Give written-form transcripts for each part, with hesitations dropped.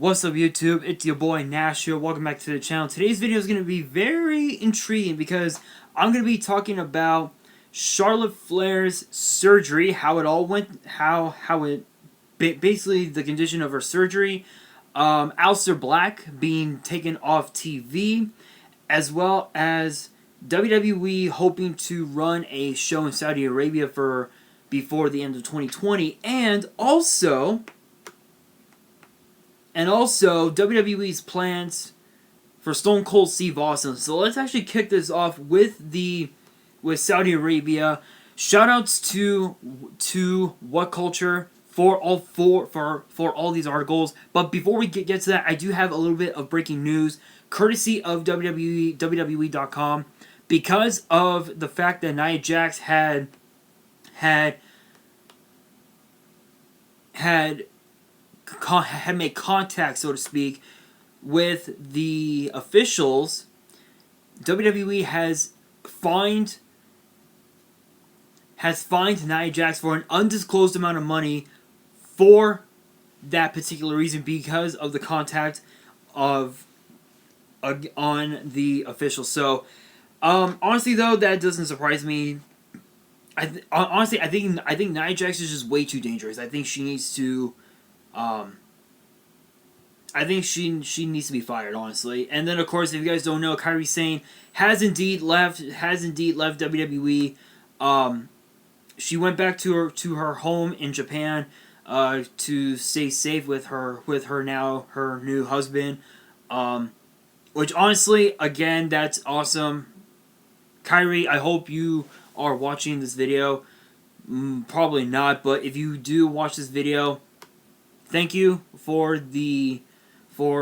What's up YouTube? It's your boy Nash here. Welcome back to the channel. Today's video is going to be very intriguing because I'm going to be talking about Charlotte Flairs' surgery, how it all went, basically the condition of her surgery, Aleister Black being taken off TV, as well as WWE hoping to run a show in Saudi Arabia before the end of 2020, and also WWE's plans for Stone Cold Steve Austin. So let's actually kick this off with Saudi Arabia. Shoutouts to WhatCulture for all these articles. But before we get to that, I do have a little bit of breaking news, courtesy of WWE.com, because of the fact that Nia Jax had made contact, so to speak, with the officials. WWE has fined Nia Jax for an undisclosed amount of money for that particular reason, because of the contact on the officials. So, honestly though, that doesn't surprise me. I think Nia Jax is just way too dangerous. I think she needs to. I think she needs to be fired, honestly. And then, of course, if you guys don't know, Kairi Sane has indeed left WWE. She went back to her home in Japan to stay safe with her new husband. Which, honestly, again, that's awesome. Kairi, I hope you are watching this video. Probably not, but if you do watch this video, thank you for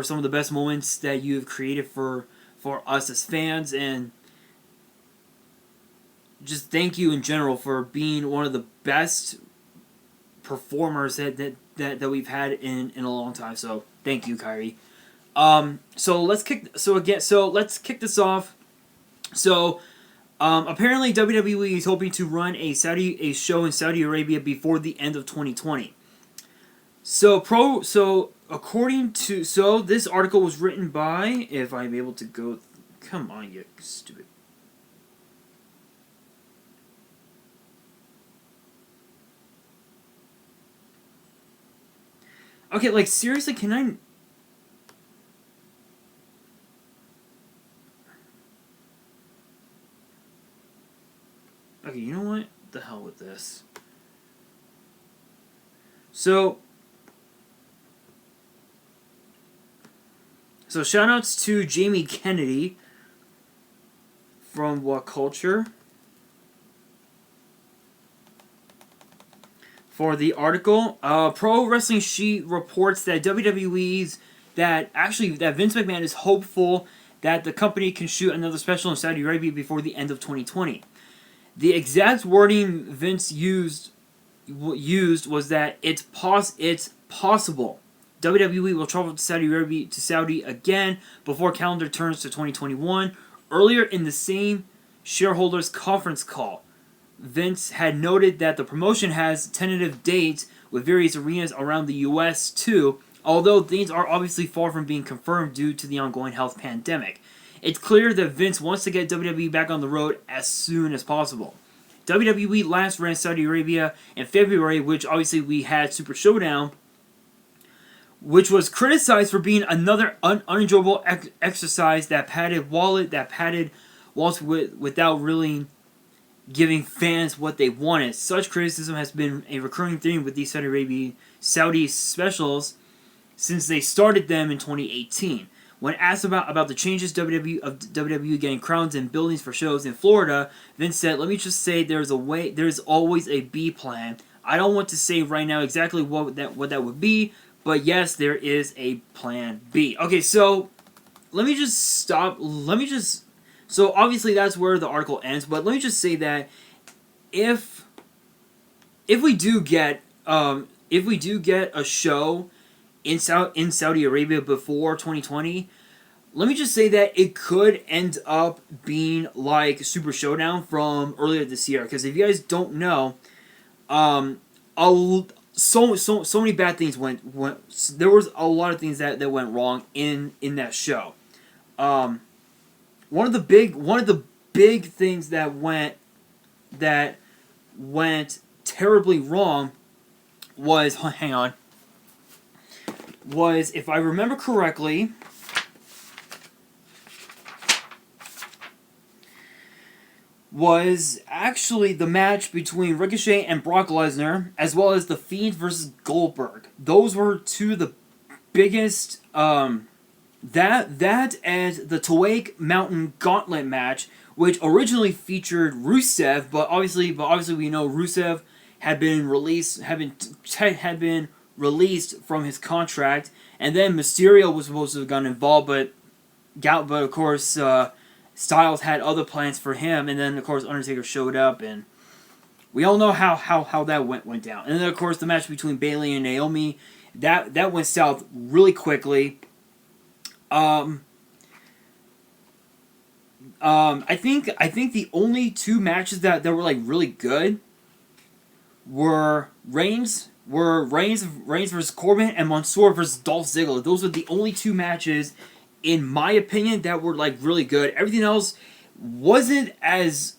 some of the best moments that you have created for us as fans, and just thank you in general for being one of the best performers that we've had in a long time. So thank you, Kairi. So let's kick this off. So apparently WWE is hoping to run a show in Saudi Arabia before the end of 2020. So this article was written by, if I'm able to go, come on, you stupid. Okay, like, seriously, can I... Okay, you know what? The hell with this. So shoutouts to Jamie Kennedy from WhatCulture for the article. Pro Wrestling Sheet reports that Vince McMahon is hopeful that the company can shoot another special in Saudi Arabia before the end of 2020. The exact wording Vince used was that it's possible WWE will travel to Saudi again before calendar turns to 2021. Earlier in the same shareholders conference call, Vince had noted that the promotion has tentative dates with various arenas around the US too, although things are obviously far from being confirmed due to the ongoing health pandemic. It's clear that Vince wants to get WWE back on the road as soon as possible. WWE last ran Saudi Arabia in February, which obviously we had Super Showdown, which was criticized for being another unenjoyable exercise that padded wallets without really giving fans what they wanted. Such criticism has been a recurring theme with these Saudi specials since they started them in 2018. When asked about the changes WWE getting crowns and buildings for shows in Florida, Vince said, "Let me just say there's always a B plan. I don't want to say right now exactly what that would be, but yes, there is a plan B." Okay, so let me just stop. So obviously that's where the article ends, but let me just say that if we do get a show in Saudi Arabia before 2020, let me just say that it could end up being like Super Showdown from earlier this year. Because if you guys don't know, so many bad things went. There was a lot of things that went wrong in that show. One of the big things that went terribly wrong was, hang on, was, if I remember correctly, was actually the match between Ricochet and Brock Lesnar, as well as The Fiend versus Goldberg. Those were two of the biggest, that and the Tuaik Mountain Gauntlet match, which originally featured Rusev, but obviously we know Rusev had been released from his contract, and then Mysterio was supposed to have gotten involved, but of course Styles had other plans for him, and then of course Undertaker showed up, and we all know how that went down. And then of course the match between Bayley and Naomi, that went south really quickly. I think the only two matches that were like really good were Reigns versus Corbin and Mansoor versus Dolph Ziggler. Those are the only two matches, in my opinion, that were like really good. Everything else wasn't as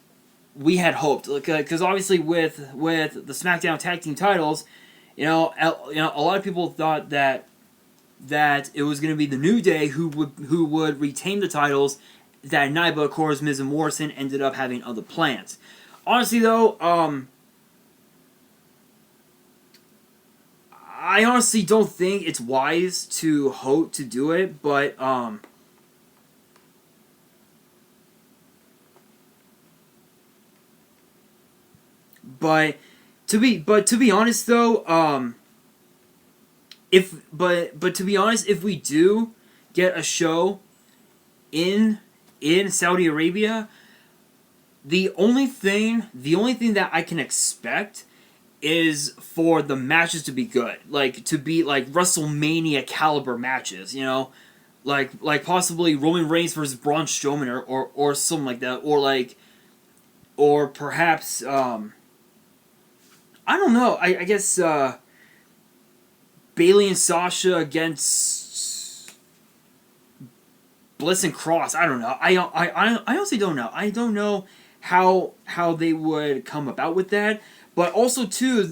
we had hoped, because obviously with the SmackDown Tag Team titles, a lot of people thought that it was going to be the New Day who would retain the titles that night, but of course Miz and Morrison ended up having other plans. Honestly though, I honestly don't think it's wise to hope to do it, but to be honest though, if we do get a show in Saudi Arabia, the only thing that I can expect is for the matches to be good, to be like WrestleMania caliber matches, like possibly Roman Reigns versus Braun Strowman or something like that, or perhaps I don't know. I guess Bayley and Sasha against Bliss and Cross. I don't know. I honestly don't know. I don't know how they would come about with that. But also too,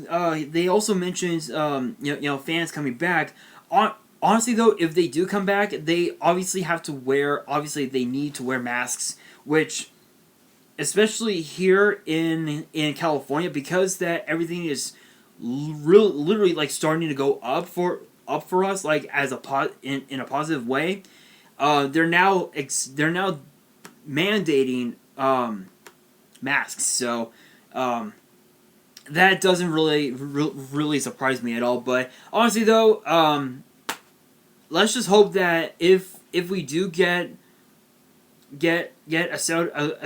they also mentioned fans coming back. Honestly though, if they do come back, they obviously they need to wear masks, which, especially here in California, because that everything is literally like starting to go up for us, like as in a positive way. They're now mandating masks, so that doesn't really surprise me at all. But honestly though, let's just hope that if we do get a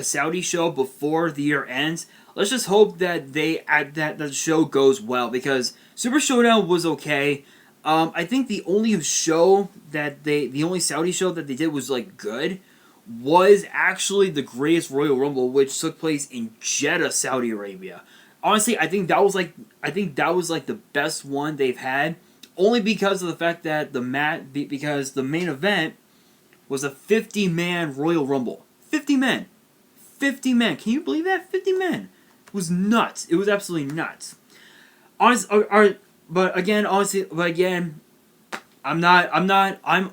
Saudi show before the year ends, let's just hope that that the show goes well, because Super Showdown was okay. I think the only Saudi show that they did was like good was actually the Greatest Royal Rumble, which took place in Jeddah, Saudi Arabia. Honestly, I think that was like the best one they've had, only because of the fact that because the main event was a 50-man Royal Rumble. 50 men. 50 men. Can you believe that? 50 men. It was nuts. It was absolutely nuts. But again, I'm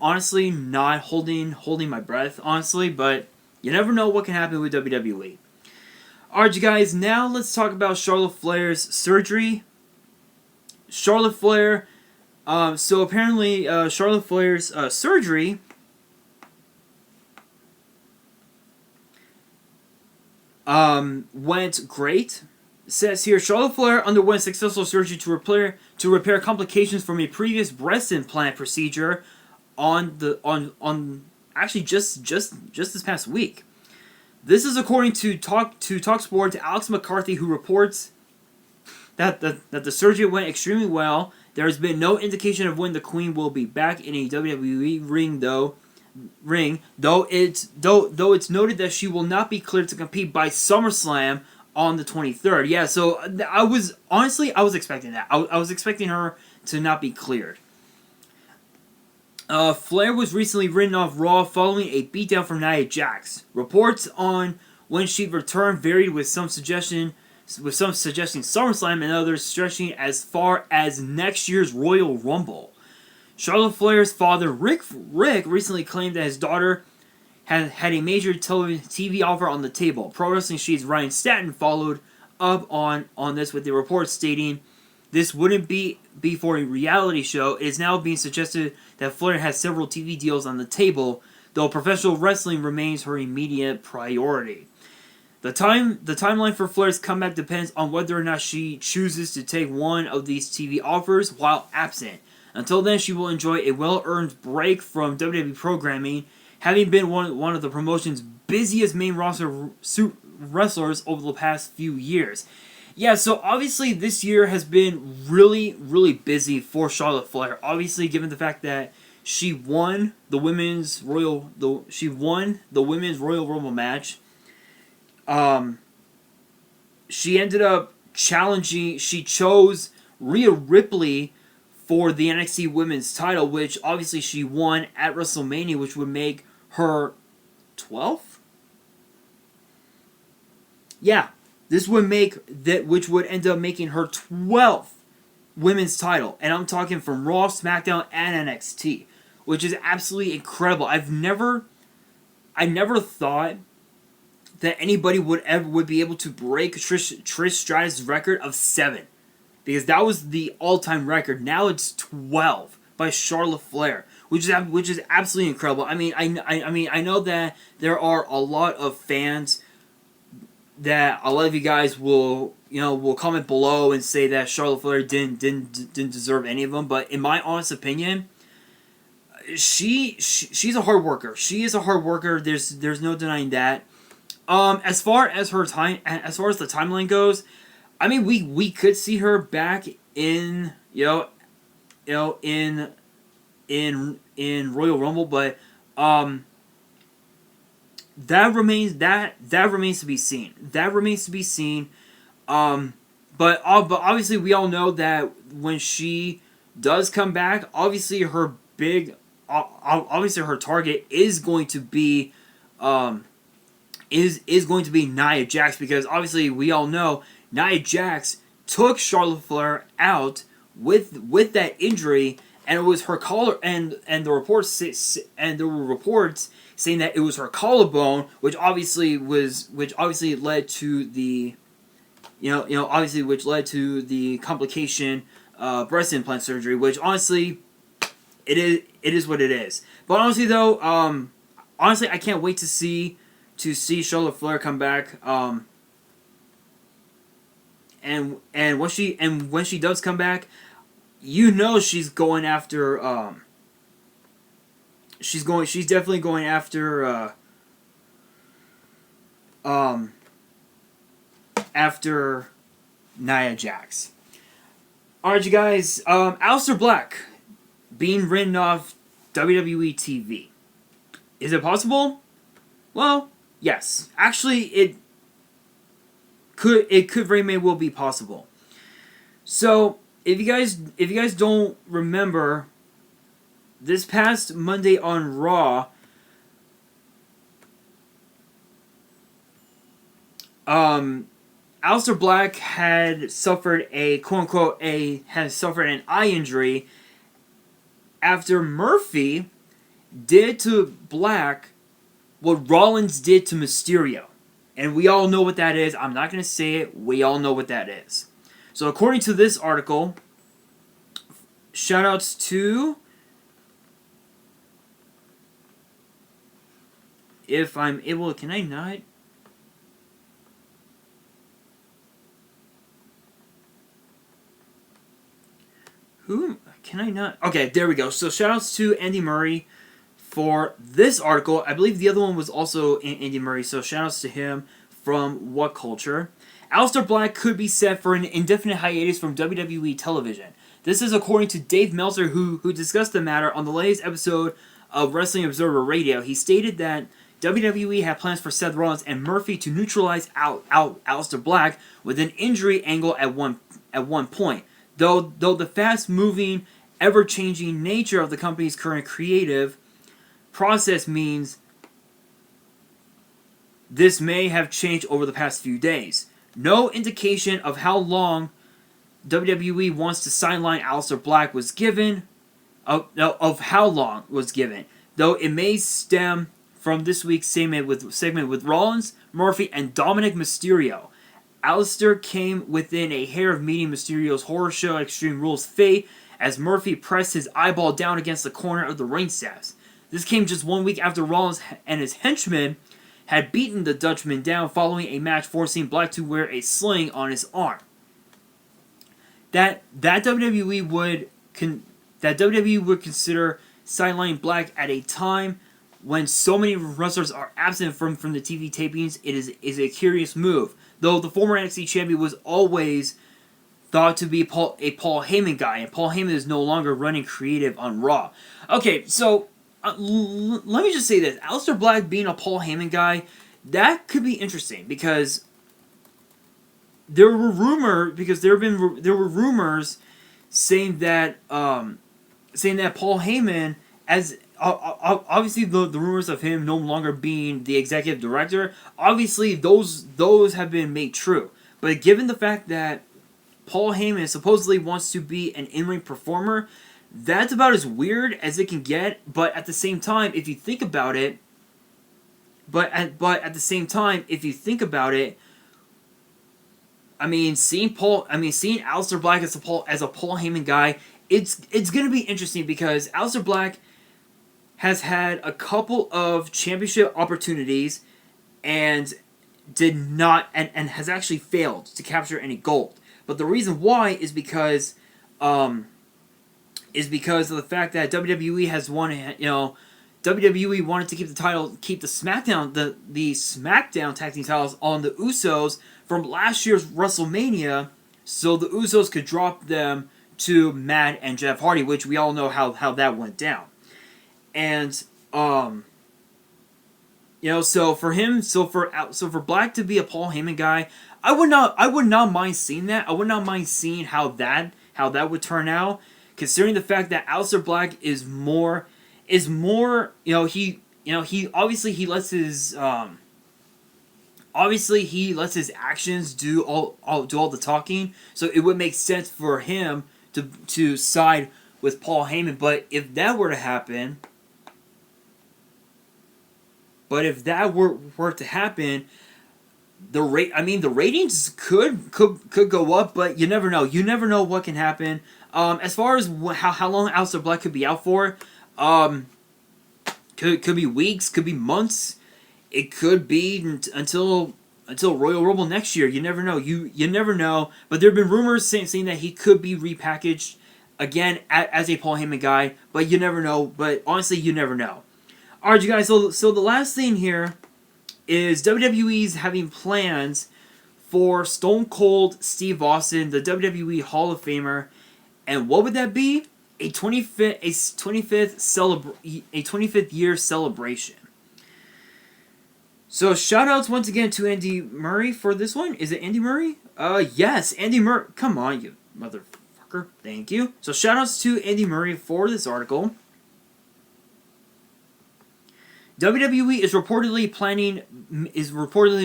honestly not holding my breath, honestly, but you never know what can happen with WWE. Alright, you guys, now let's talk about Charlotte Flair's surgery. Charlotte Flair, so apparently Charlotte Flair's surgery went great. It says here, Charlotte Flair underwent successful surgery to repair complications from a previous breast implant procedure actually just this past week. This is according to TalkSport, Alex McCarthy, who reports that the surgery went extremely well. There has been no indication of when the Queen will be back in a WWE ring, though it's noted that she will not be cleared to compete by SummerSlam on the 23rd. Yeah, so I was expecting that. I was expecting her to not be cleared. Flair was recently written off Raw following a beatdown from Nia Jax. Reports on when she'd return varied, with some suggesting SummerSlam and others stretching as far as next year's Royal Rumble. Charlotte Flair's father, Rick, recently claimed that his daughter had a major TV offer on the table. Pro Wrestling Sheet's Ryan Statton followed up on this with the report stating this wouldn't be for a reality show. It is now being suggested that Flair has several TV deals on the table, though professional wrestling remains her immediate priority. The timeline for Flair's comeback depends on whether or not she chooses to take one of these TV offers while absent. Until then, she will enjoy a well-earned break from WWE programming, having been one of the promotion's busiest main roster wrestlers over the past few years. Yeah, so obviously this year has been really, really busy for Charlotte Flair. Obviously, given the fact that she won the women's Royal Rumble match. She ended up challenging. She chose Rhea Ripley for the NXT Women's title, which obviously she won at WrestleMania, which would make her 12th? Yeah, this would which would end up making her 12th women's title. And I'm talking from Raw, SmackDown, and NXT, which is absolutely incredible. I never thought that anybody would be able to break Trish Stratus' record of 7. Because that was the all-time record. Now it's 12 by Charlotte Flair, which is absolutely incredible. I mean, I know that there are a lot of fans that a lot of you guys will comment below and say that Charlotte Flair didn't deserve any of them. But in my honest opinion, she's a hard worker. She is a hard worker. There's no denying that. As far as the timeline goes, I mean, we could see her back in in Royal Rumble, but that remains to be seen. That remains to be seen. But obviously we all know that when she does come back, obviously her target is going to be is going to be Nia Jax, because obviously we all know Nia Jax took Charlotte Flair out with that injury, and it was her collar, and there were reports saying that it was her collarbone, which obviously led to the which led to the complication breast implant surgery, which honestly it is what it is. But honestly though, I can't wait to see Charlotte Flair come back. And when she does come back, she's going after she's definitely going after after Nia Jax. Alright, you guys, Aleister Black being written off WWE TV. Is it possible? Well, yes. Actually, it could very may well be possible. So, if you guys don't remember, this past Monday on Raw, Aleister Black had suffered an eye injury after Murphy did to Black what Rollins did to Mysterio. And we all know what that is. I'm not going to say it. We all know what that is. So according to this article, shoutouts to, if I'm able, can I not? Who? Can I not? Okay, there we go. So shoutouts to Andy Murray for this article. I believe the other one was also Andy Murray, so shoutouts to him from What Culture. Aleister Black could be set for an indefinite hiatus from WWE television. This is according to Dave Meltzer, who discussed the matter on the latest episode of Wrestling Observer Radio. He stated that WWE had plans for Seth Rollins and Murphy to neutralize Aleister Black with an injury angle at one point. Though the fast-moving, ever-changing nature of the company's current creative process means this may have changed over the past few days. No indication of how long WWE wants to sideline Aleister Black was given, of how long was given, though it may stem from this week's segment with Rollins, Murphy, and Dominic Mysterio. Aleister came within a hair of meeting Mysterio's horror show Extreme Rules fate as Murphy pressed his eyeball down against the corner of the ring steps. This came just 1 week after Rollins and his henchmen had beaten the Dutchman down following a match forcing Black to wear a sling on his arm. That WWE would consider sidelining Black at a time when so many wrestlers are absent from the TV tapings, it is a curious move. Though the former NXT champion was always thought to be a Paul Heyman guy, and Paul Heyman is no longer running creative on Raw. Okay, so let me just say this: Aleister Black being a Paul Heyman guy, that could be interesting because there were rumors saying that Paul Heyman, as obviously the rumors of him no longer being the executive director, obviously those have been made true. But given the fact that Paul Heyman supposedly wants to be an in-ring performer, that's about as weird as it can get. But at the same time, if you think about it, I mean, seeing Aleister Black as a Paul Heyman guy, it's gonna be interesting because Aleister Black has had a couple of championship opportunities and did not and has actually failed to capture any gold. But the reason why is because of the fact that WWE has wanted, WWE wanted to keep the SmackDown the SmackDown tag team titles on the Usos from last year's WrestleMania, so the Usos could drop them to Matt and Jeff Hardy, which we all know how that went down. And so for Black to be a Paul Heyman guy, I would not mind seeing that. I would not mind seeing how that would turn out, considering the fact that Aleister Black is more he lets his actions do all the talking, so it would make sense for him to side with Paul Heyman. But if that were to happen, the ratings could go up, but you never know. You never know what can happen. As far as how long Aleister Black could be out for, could be weeks, could be months. It could be until Royal Rumble next year. You never know. You never know. But there have been rumors saying that he could be repackaged again as a Paul Heyman guy. But you never know. But honestly, you never know. All right, you guys. So the last thing here is WWE's having plans for Stone Cold Steve Austin, the WWE Hall of Famer, and what would that be? A 25th year celebration. So shoutouts once again to Andy Murray for this one. Is it Andy Murray? Yes, Andy Murray. Come on, you motherfucker. Thank you. So shoutouts to Andy Murray for this article. WWE is reportedly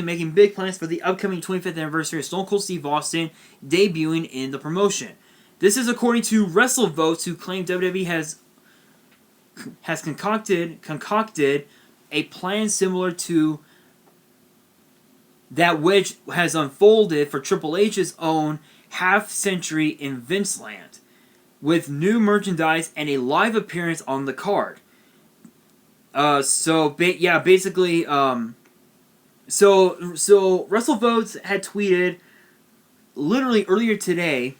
making big plans for the upcoming 25th anniversary of Stone Cold Steve Austin debuting in the promotion. This is according to WrestleVotes, who claim WWE has concocted a plan similar to that which has unfolded for Triple H's own half-century in Vinceland, with new merchandise and a live appearance on the card. So WrestleVotes had tweeted literally earlier today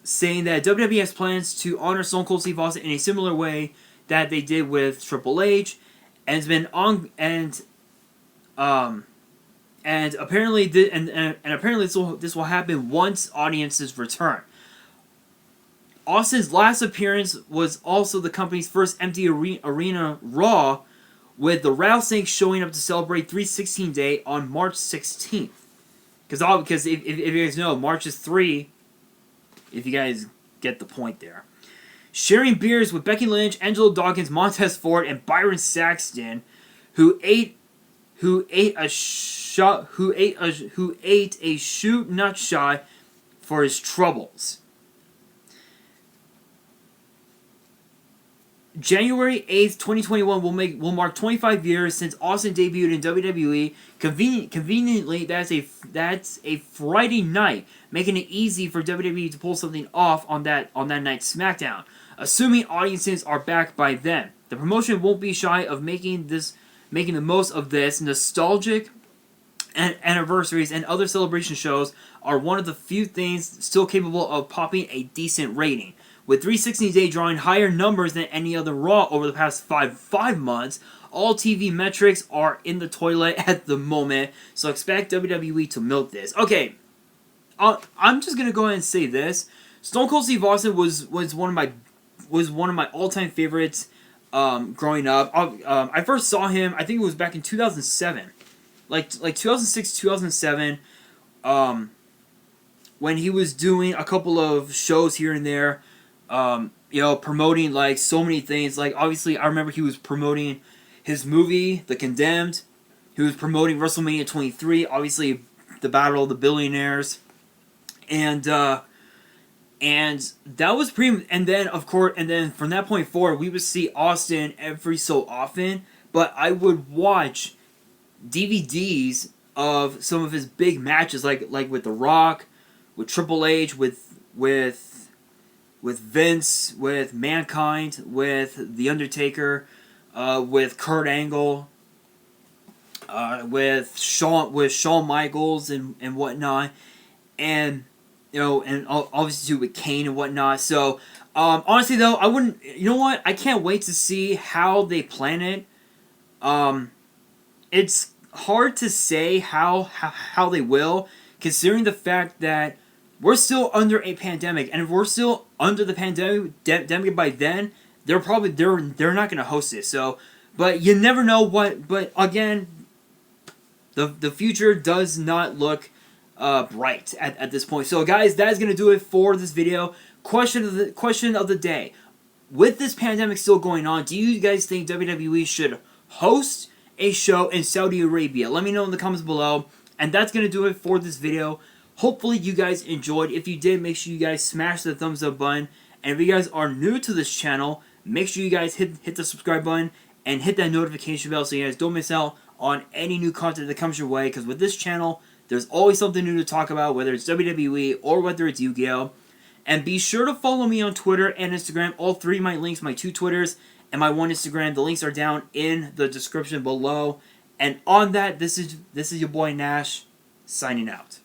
saying that WWE has plans to honor Stone Cold Steve Austin in a similar way that they did with Triple H, and it's been on and apparently this will happen once audiences return. Austin's last appearance was also the company's first empty arena Raw, with the Rattlesnakes showing up to celebrate 316 Day on March 16th. Because if you guys know, March is 3, if you guys get the point there. Sharing beers with Becky Lynch, Angelo Dawkins, Montez Ford, and Byron Saxton, who ate a shoot nut shot for his troubles. January 8th, 2021 will mark 25 years since Austin debuted in WWE. Conveniently, that's a Friday night, making it easy for WWE to pull something off on that night's SmackDown. Assuming audiences are back by then, the promotion won't be shy of making the most of this. Nostalgic and anniversaries and other celebration shows are one of the few things still capable of popping a decent rating. With 316 Day drawing higher numbers than any other Raw over the past five months, all TV metrics are in the toilet at the moment, so expect WWE to milk this. Okay, I'm just gonna go ahead and say this: Stone Cold Steve Austin was one of my all-time favorites growing up. I first saw him, I think it was back in 2007, like 2006, 2007, when he was doing a couple of shows here and there. Promoting like so many things. Like obviously, I remember he was promoting his movie, The Condemned. He was promoting WrestleMania 23. Obviously, the Battle of the Billionaires, and that was pretty. And then from that point forward, we would see Austin every so often. But I would watch DVDs of some of his big matches, like with The Rock, with Triple H, with Vince, with Mankind, with The Undertaker, with Kurt Angle, with Shawn Michaels and whatnot, and and obviously too with Kane and whatnot. So honestly though, I wouldn't. You know what? I can't wait to see how they plan it. It's hard to say how they will, considering the fact that we're still under a pandemic, and if we're still under the pandemic by then, they're not gonna host it. So, but you never know what. But again, the future does not look bright at this point. So, guys, that is gonna do it for this video. Question of the day: with this pandemic still going on, do you guys think WWE should host a show in Saudi Arabia? Let me know in the comments below. And that's gonna do it for this video. Hopefully you guys enjoyed. If you did, make sure you guys smash the thumbs up button. And if you guys are new to this channel, make sure you guys hit the subscribe button and hit that notification bell so you guys don't miss out on any new content that comes your way. Because with this channel, there's always something new to talk about, whether it's WWE or whether it's YuGiOh. And be sure to follow me on Twitter and Instagram. All three of my links, my 2 Twitters and my 1 Instagram, the links are down in the description below. And on that, this is your boy Nash, signing out.